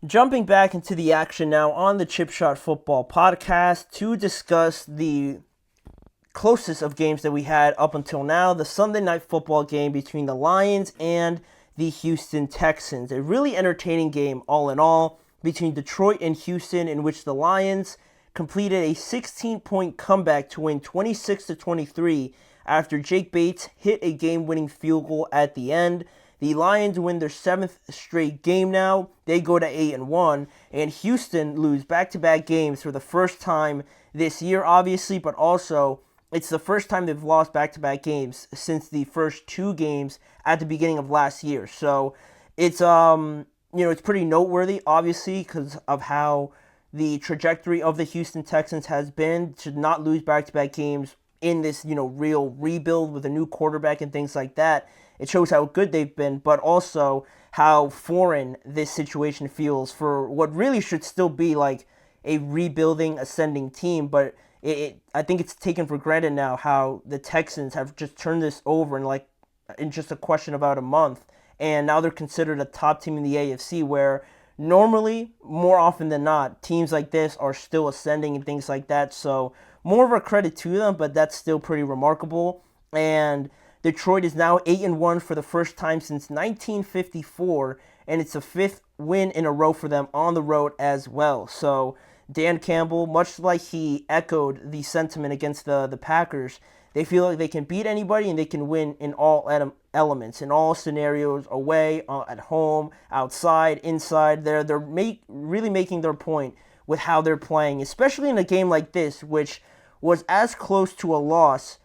Jumping back into the action now on the Chip Shot Football podcast to discuss the closest of games that we had up until now, the Sunday night football game between the Lions and the Houston Texans. A really entertaining game all in all between Detroit and Houston, in which the Lions completed a 16-point comeback to win 26-23 after Jake Bates hit a game-winning field goal at the end. The Lions win their seventh straight game now. They go to 8-1, and Houston lose back-to-back games for the first time this year, obviously, but also it's the first time they've lost back-to-back games since the first two games at the beginning of last year. So it's pretty noteworthy, obviously, because of how the trajectory of the Houston Texans has been to not lose back-to-back games in this, real rebuild with a new quarterback and things like that. It shows how good they've been, but also how foreign this situation feels for what really should still be like a rebuilding, ascending team. But I think it's taken for granted now how the Texans have just turned this over in just a question about a month, and now they're considered a top team in the AFC, where normally, more often than not, teams like this are still ascending and things like that. So more of a credit to them, but that's still pretty remarkable. And Detroit is now 8-1 for the first time since 1954, and it's the fifth win in a row for them on the road as well. So Dan Campbell, much like he echoed the sentiment against the Packers, they feel like they can beat anybody and they can win in all elements, in all scenarios, away, at home, outside, inside. They're really making their point with how they're playing, especially in a game like this, which was as close to a loss.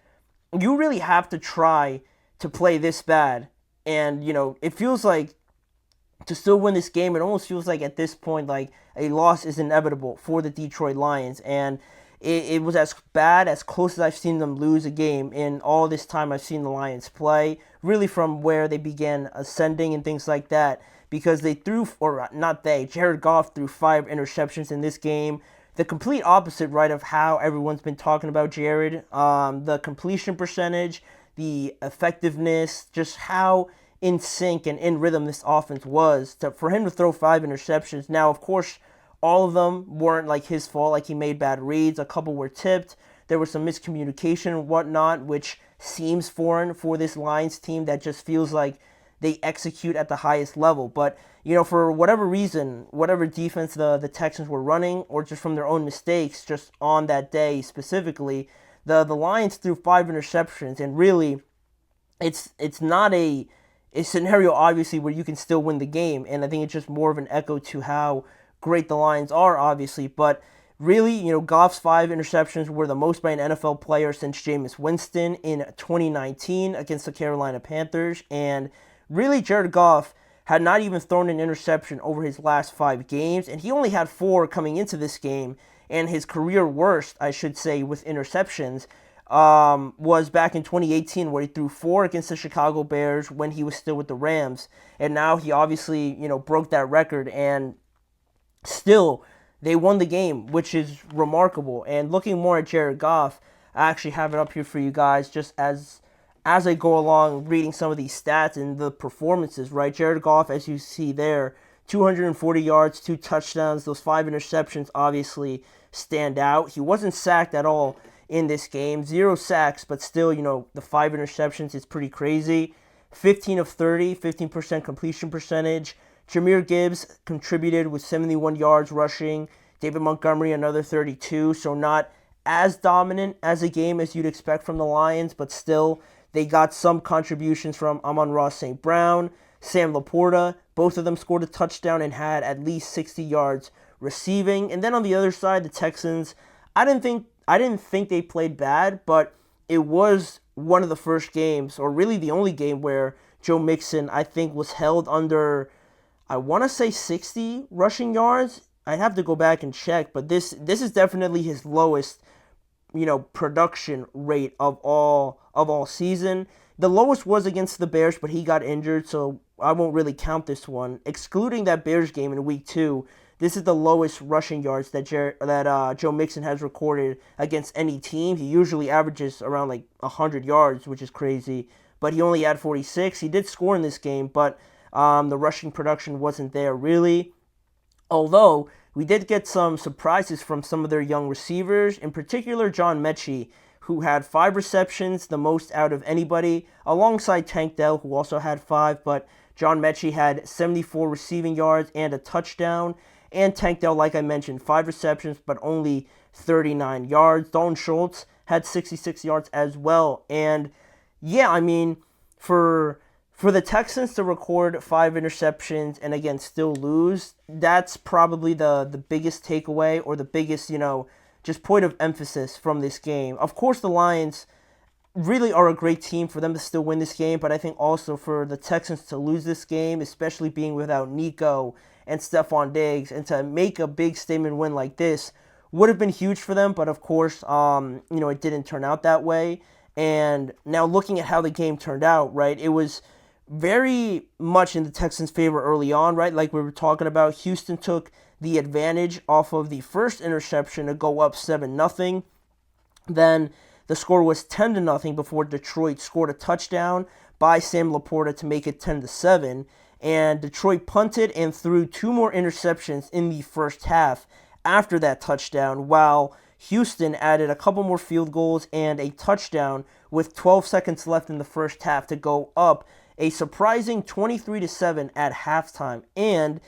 You really have to try to play this bad. And, it feels like to still win this game, it almost feels like at this point, like a loss is inevitable for the Detroit Lions. And it was as bad, as close as I've seen them lose a game in all this time I've seen the Lions play, really from where they began ascending and things like that, because Jared Goff threw 5 interceptions in this game. The complete opposite, right, of how everyone's been talking about Jared. The completion percentage, the effectiveness, just how in sync and in rhythm this offense was for him to throw 5 interceptions. Now, of course, all of them weren't like his fault, like he made bad reads. A couple were tipped. There was some miscommunication and whatnot, which seems foreign for this Lions team that just feels like they execute at the highest level. But, for whatever reason, whatever defense the Texans were running, or just from their own mistakes, just on that day specifically, the Lions threw 5 interceptions, and really, it's not a scenario, obviously, where you can still win the game. And I think it's just more of an echo to how great the Lions are, obviously. But really, Goff's 5 interceptions were the most by an NFL player since Jameis Winston in 2019 against the Carolina Panthers. And really, Jared Goff had not even thrown an interception over his last 5 games, and he only had 4 coming into this game. And his career worst, I should say, with interceptions was back in 2018, where he threw 4 against the Chicago Bears when he was still with the Rams. And now he obviously, broke that record, and still they won the game, which is remarkable. And looking more at Jared Goff, I actually have it up here for you guys just as I go along reading some of these stats and the performances, right? Jared Goff, as you see there, 240 yards, 2 touchdowns. Those 5 interceptions obviously stand out. He wasn't sacked at all in this game. 0 sacks, but still, the 5 interceptions is pretty crazy. 15 of 30, 15% completion percentage. Jahmyr Gibbs contributed with 71 yards rushing. David Montgomery, another 32. So not as dominant as a game as you'd expect from the Lions, but still, they got some contributions from Amon-Ra St. Brown, Sam Laporta. Both of them scored a touchdown and had at least 60 yards receiving. And then on the other side, the Texans, I didn't think they played bad, but it was one of the first games, or really the only game, where Joe Mixon, I think, was held under, I want to say 60 rushing yards. I'd have to go back and check, but this is definitely his lowest, production rate of all season. The lowest was against the Bears, but he got injured, so I won't really count this one. Excluding that Bears game in week 2, this is the lowest rushing yards that Joe Mixon has recorded against any team. He usually averages around 100 yards, which is crazy, but he only had 46. He did score in this game, but the rushing production wasn't there really. Although we did get some surprises from some of their young receivers, in particular John Mechie, who had 5 receptions, the most out of anybody, alongside Tank Dell, who also had 5. But John Mechie had 74 receiving yards and a touchdown. And Tank Dell, like I mentioned, 5 receptions, but only 39 yards. Dalton Schultz had 66 yards as well. And yeah, I mean, for the Texans to record 5 interceptions and again still lose, that's probably the biggest takeaway, or the biggest, just point of emphasis from this game. Of course, the Lions really are a great team for them to still win this game, but I think also for the Texans to lose this game, especially being without Nico and Stephon Diggs, and to make a big statement win like this would have been huge for them. But of course, it didn't turn out that way. And now looking at how the game turned out, right, it was very much in the Texans' favor early on, right? Like we were talking about, Houston took the advantage off of the first interception to go up 7-0. Then the score was 10-0 before Detroit scored a touchdown by Sam Laporta to make it 10-7. And Detroit punted and threw 2 more interceptions in the first half after that touchdown, while Houston added a couple more field goals and a touchdown with 12 seconds left in the first half to go up a surprising 23-7 at halftime. And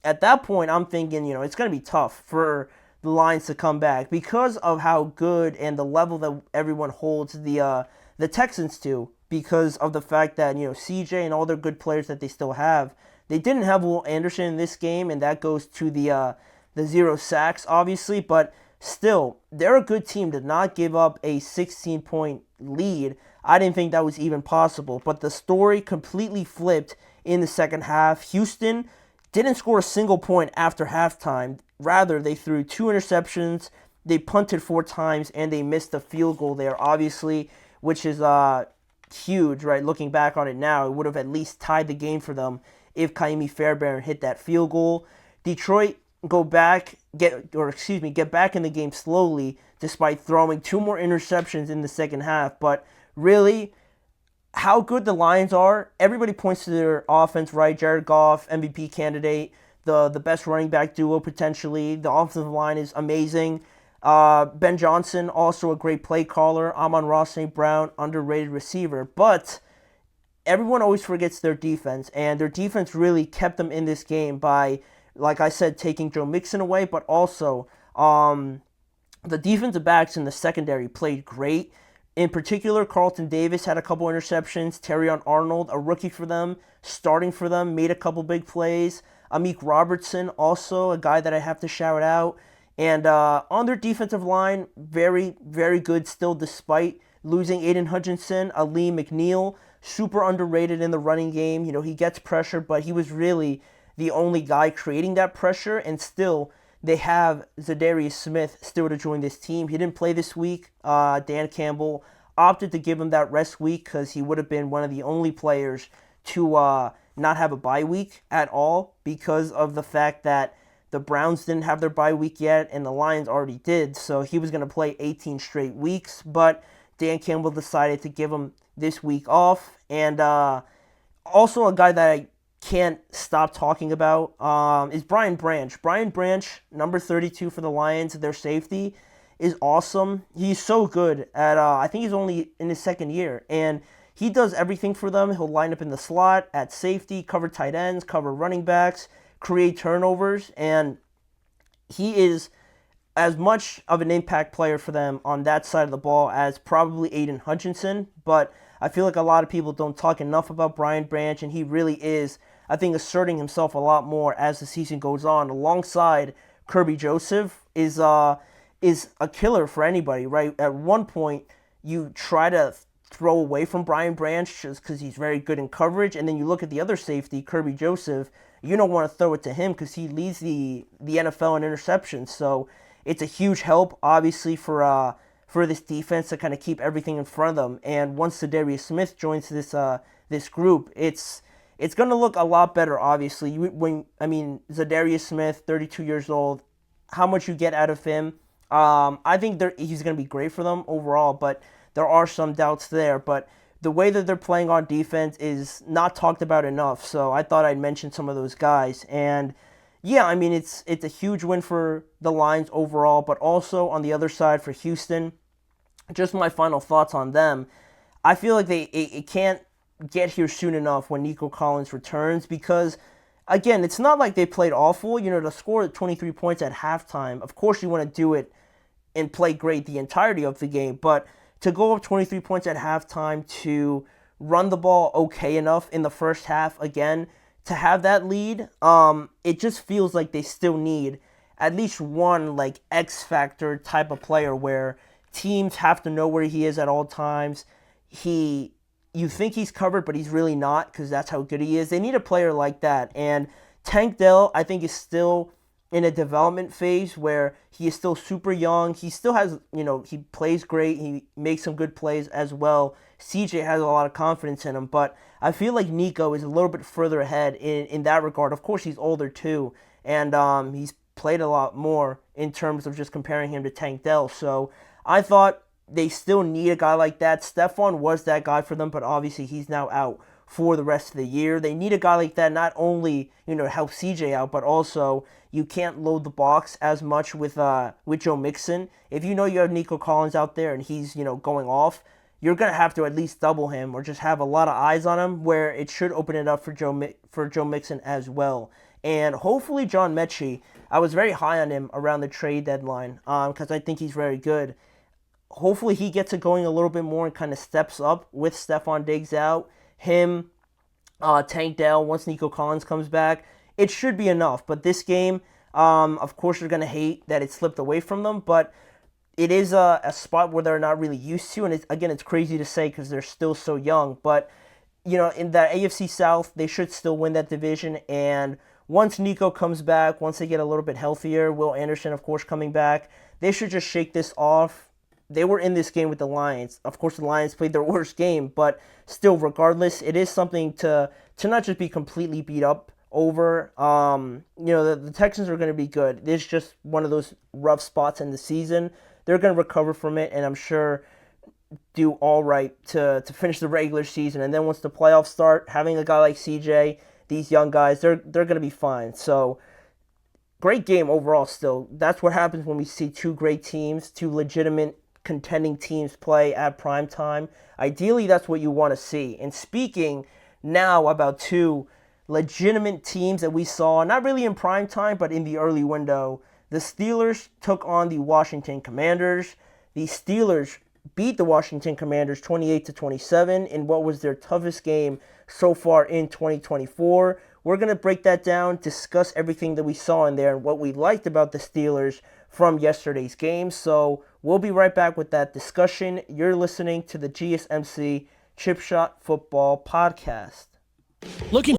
at that point, I'm thinking, it's going to be tough for the Lions to come back because of how good and the level that everyone holds the Texans to, because of the fact that, CJ and all their good players that they still have. They didn't have Will Anderson in this game, and that goes to the 0 sacks, obviously, but still, they're a good team to not give up a 16-point lead. I didn't think that was even possible, but the story completely flipped in the second half. Houston didn't score a single point after halftime. Rather, they threw 2 interceptions, they punted 4 times, and they missed a field goal there, obviously, which is huge, right? Looking back on it now, it would have at least tied the game for them if Kaimi Fairbairn hit that field goal. Detroit get back in the game slowly, despite throwing 2 more interceptions in the second half. But really, how good the Lions are, everybody points to their offense, right? Jared Goff, MVP candidate, the best running back duo potentially. The offensive line is amazing. Ben Johnson, also a great play caller. Amon-Ra St. Brown, underrated receiver. But everyone always forgets their defense, and their defense really kept them in this game by, like I said, taking Joe Mixon away, but also the defensive backs in the secondary played great. In particular, Carlton Davis had a couple interceptions. Terrion Arnold, a rookie for them, starting for them, made a couple big plays. Amik Robertson, also a guy that I have to shout out. And on their defensive line, very, very good still, despite losing Aiden Hutchinson. Ali McNeil, super underrated in the running game. He gets pressure, but he was really the only guy creating that pressure. And still, they have Zadarius Smith still to join this team. He didn't play this week. Dan Campbell opted to give him that rest week because he would have been one of the only players to not have a bye week at all, because of the fact that the Browns didn't have their bye week yet and the Lions already did. So he was going to play 18 straight weeks, but Dan Campbell decided to give him this week off. And also a guy that I can't stop talking about is Brian Branch. Brian Branch, number 32 for the Lions, their safety, is awesome. He's so good at, I think he's only in his second year, and he does everything for them. He'll line up in the slot, at safety, cover tight ends, cover running backs, create turnovers, and he is as much of an impact player for them on that side of the ball as probably Aiden Hutchinson. But I feel like a lot of people don't talk enough about Brian Branch, and he really is, I think, asserting himself a lot more as the season goes on. Alongside Kirby Joseph is a killer for anybody, right? At one point, you try to throw away from Brian Branch just because he's very good in coverage, and then you look at the other safety, Kirby Joseph. You don't want to throw it to him because he leads the NFL in interceptions. So it's a huge help, obviously, for this defense to kind of keep everything in front of them. And once Zadarius Smith joins this group, it's going to look a lot better, obviously. Zadarius Smith, 32 years old, how much you get out of him, I think he's going to be great for them overall, but there are some doubts there. But the way that they're playing on defense is not talked about enough, so I thought I'd mention some of those guys. And Yeah, I mean it's a huge win for the Lions overall, but also on the other side for Houston. Just my final thoughts on them. I feel like it can't get here soon enough when Nico Collins returns because, again, it's not like they played awful. To score 23 points at halftime, of course you want to do it and play great the entirety of the game, but to go up 23 points at halftime, to run the ball okay enough in the first half, again, to have that lead, it just feels like they still need at least one like X factor type of player where teams have to know where he is at all times. He You think he's covered, but he's really not because that's how good he is. They need a player like that. And Tank Dell, I think, is still in a development phase where he is still super young. He still has, he plays great. He makes some good plays as well. CJ has a lot of confidence in him, but I feel like Nico is a little bit further ahead in that regard. Of course, he's older too, and he's played a lot more in terms of just comparing him to Tank Dell. So I thought they still need a guy like that. Stephon was that guy for them, but obviously he's now out for the rest of the year. They need a guy like that, not only to help CJ out, but also you can't load the box as much with Joe Mixon. If you have Nico Collins out there and he's going off, you're gonna have to at least double him or just have a lot of eyes on him, where it should open it up for Joe Mixon as well. And hopefully John Mechie, I was very high on him around the trade deadline because I think he's very good. Hopefully he gets it going a little bit more and kind of steps up with Stephon Diggs out. Him, Tank Dell, once Nico Collins comes back, it should be enough. But this game, of course, you're going to hate that it slipped away from them, but it is a spot where they're not really used to. And it's crazy to say because they're still so young. But, in the AFC South, they should still win that division. And once Nico comes back, once they get a little bit healthier, Will Anderson, of course, coming back, they should just shake this off. They were in this game with the Lions. Of course, the Lions played their worst game, but still, regardless, it is something to not just be completely beat up over. The Texans are going to be good. It's just one of those rough spots in the season. They're going to recover from it, and I'm sure do all right to finish the regular season. And then once the playoffs start, having a guy like CJ, these young guys, they're going to be fine. So, great game overall still. That's what happens when we see two great teams, two legitimate contending teams play at prime time. Ideally, that's what you want to see. And speaking now about two legitimate teams that we saw, not really in prime time, but in the early window, the Steelers took on the Washington Commanders. The Steelers beat the Washington Commanders 28-27 in what was their toughest game so far in 2024. We're going to break that down, discuss everything that we saw in there and what we liked about the Steelers from yesterday's game. So we'll be right back with that discussion. You're listening to the GSMC Chip Shot Football Podcast. Looking